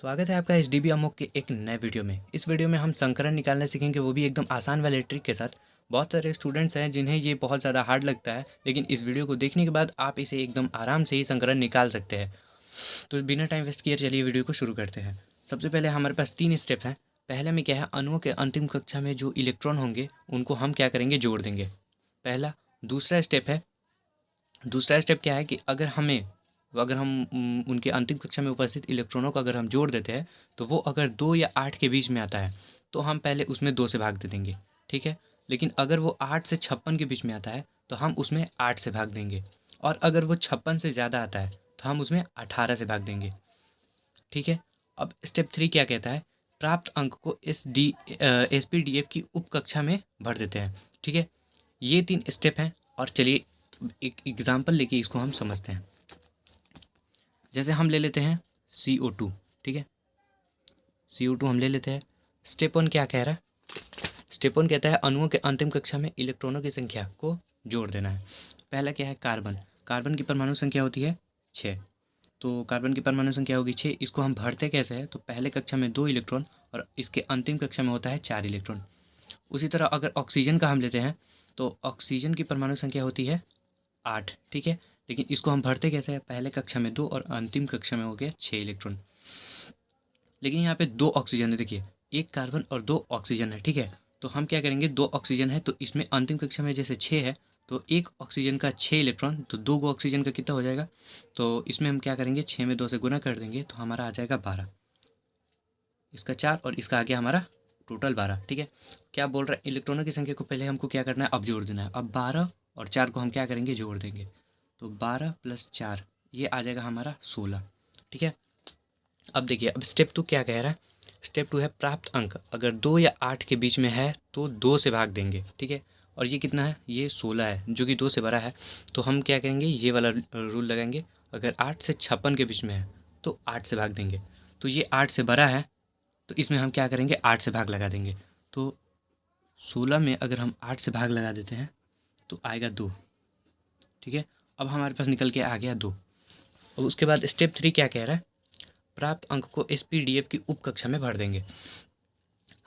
स्वागत है आपका एचडीबी अमोक के एक नए वीडियो में। इस वीडियो में हम संकरण निकालना सीखेंगे, वो भी एकदम आसान वाले ट्रिक के साथ। बहुत सारे स्टूडेंट्स हैं जिन्हें ये बहुत ज़्यादा हार्ड लगता है, लेकिन इस वीडियो को देखने के बाद आप इसे एकदम आराम से ही संकरण निकाल सकते हैं। तो बिना टाइम वेस्ट किए चलिए वीडियो को शुरू करते हैं। सबसे पहले हमारे पास 3 स्टेप हैं। पहले में क्या है, अणुओं के अंतिम कक्षा में जो इलेक्ट्रॉन होंगे उनको हम क्या करेंगे, जोड़ देंगे। पहला। दूसरा स्टेप क्या है कि अगर हम उनके अंतिम कक्षा में उपस्थित इलेक्ट्रॉनों को अगर हम जोड़ देते हैं, तो वो अगर 2 या 8 के बीच में आता है तो हम पहले उसमें 2 से भाग दे देंगे, ठीक है। लेकिन अगर वो 8 से 56 के बीच में आता है तो हम उसमें 8 से भाग देंगे, और अगर वो 56 से ज़्यादा आता है तो हम उसमें 18 से भाग देंगे, ठीक है। अब स्टेप 3 क्या कहता है, प्राप्त अंक को एस पी डी एफ की उप कक्षा में भर देते हैं, ठीक है। ये 3 स्टेप हैं, और चलिए एक एग्जाम्पल लेके इसको हम समझते हैं। जैसे हम ले लेते हैं CO2, ठीक है। CO2 हम ले लेते हैं। स्टेप 1 क्या कह रहा है, स्टेप 1 कहता है अणुओं के अंतिम कक्षा में इलेक्ट्रॉनों की संख्या को जोड़ देना है। पहला क्या है, कार्बन। कार्बन की परमाणु संख्या होती है 6, तो कार्बन की परमाणु संख्या होगी 6। इसको हम भरते कैसे हैं, तो पहले कक्षा में 2 इलेक्ट्रॉन और इसके अंतिम कक्षा में होता है 4 इलेक्ट्रॉन। उसी तरह अगर ऑक्सीजन का हम लेते हैं तो ऑक्सीजन की परमाणु संख्या होती है 8, ठीक है। लेकिन इसको हम भरते कैसे हैं, पहले कक्षा में 2 और अंतिम कक्षा में हो गया 6 इलेक्ट्रॉन। लेकिन यहाँ पे 2 ऑक्सीजन है, देखिए 1 कार्बन और 2 ऑक्सीजन है, ठीक है। तो हम क्या करेंगे, 2 ऑक्सीजन है तो इसमें अंतिम कक्षा में जैसे 6 है, तो 1 ऑक्सीजन का 6 इलेक्ट्रॉन, तो 2 गो ऑक्सीजन का कितना हो जाएगा, तो इसमें हम क्या करेंगे, 6 में 2 से गुना कर देंगे तो हमारा आ जाएगा 12। इसका 4 और इसका आ गया हमारा टोटल 12, ठीक है। क्या बोल रहा है, इलेक्ट्रॉनों की संख्या को पहले हमको क्या करना है, अब जोड़ देना है। अब 12 और 4 को हम क्या करेंगे, जोड़ देंगे, तो 12 + 4 ये आ जाएगा हमारा 16, ठीक है। अब देखिए, अब स्टेप 2 क्या कह रहा है, स्टेप 2 है प्राप्त अंक अगर 2 या 8 के बीच में है तो 2 से भाग देंगे, ठीक है। और ये कितना है, ये 16 है जो कि 2 से बड़ा है, तो हम क्या करेंगे, ये वाला रूल लगाएंगे। अगर 8 से 56 के बीच में है तो 8 से भाग देंगे, तो ये 8 से बड़ा है तो इसमें हम क्या करेंगे, 8 से भाग लगा देंगे। तो 16 में अगर हम 8 से भाग लगा देते हैं तो आएगा 2, ठीक है। अब हमारे पास निकल के आ गया 2। और उसके बाद स्टेप 3 क्या कह रहा है, प्राप्त अंक को SPDF की उप कक्षा में भर देंगे।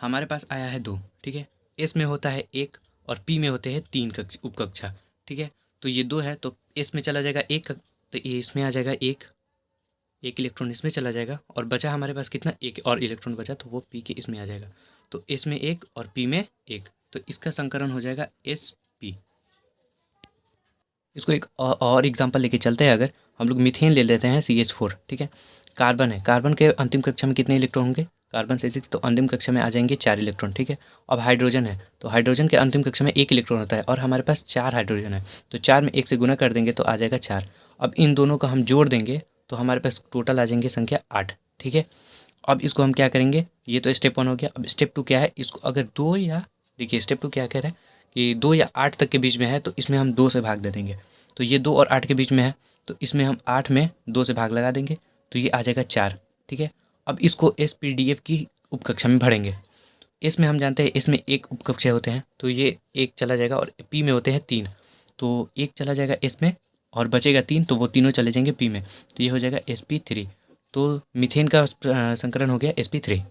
हमारे पास आया है 2, ठीक है। एस में होता है 1 और पी में होते हैं 3 उप कक्षा, ठीक है। तो ये 2 है तो एस में चला जाएगा 1, तो ये इसमें आ जाएगा 1 इलेक्ट्रॉन इसमें चला जाएगा, और बचा हमारे पास कितना, 1 और इलेक्ट्रॉन बचा, तो वो पी के इसमें आ जाएगा। तो एस में 1 और पी में 1, तो इसका संकरण हो जाएगा SP। इसको एक और एग्जांपल लेके चलते हैं। अगर हम लोग मीथेन ले लेते हैं CH4, ठीक है। कार्बन है, कार्बन के अंतिम कक्षा में कितने इलेक्ट्रॉन होंगे, कार्बन से 6, तो अंतिम कक्षा में आ जाएंगे 4 इलेक्ट्रॉन, ठीक है। अब हाइड्रोजन है, तो हाइड्रोजन के अंतिम कक्षा में 1 इलेक्ट्रॉन होता है और हमारे पास 4 हाइड्रोजन है, तो 4 में 1 से गुना कर देंगे तो आ जाएगा 4। अब इन दोनों का हम जोड़ देंगे तो हमारे पास टोटल आ जाएंगे संख्या 8, ठीक है। अब इसको हम क्या करेंगे, ये तो स्टेप 1 हो गया। अब स्टेप 2 क्या है, इसको अगर 2 या, देखिए स्टेप 2 क्या कह रहा है कि 2 या 8 तक के बीच में है तो इसमें हम 2 से भाग दे देंगे। तो ये 2 और 8 के बीच में है तो इसमें हम 8 में 2 से भाग लगा देंगे, तो ये आ जाएगा 4, ठीक है। अब इसको SPDF की उपकक्षा में भरेंगे। इसमें हम जानते हैं इसमें 1 उपकक्षा होते हैं, तो ये 1 चला जाएगा, और पी में होते हैं 3, तो 1 चला जाएगा इसमें और बचेगा 3, तो वो तीनों चले जाएंगे पी में, तो ये हो जाएगा SP3। तो मीथेन का संकरण हो गया SP3।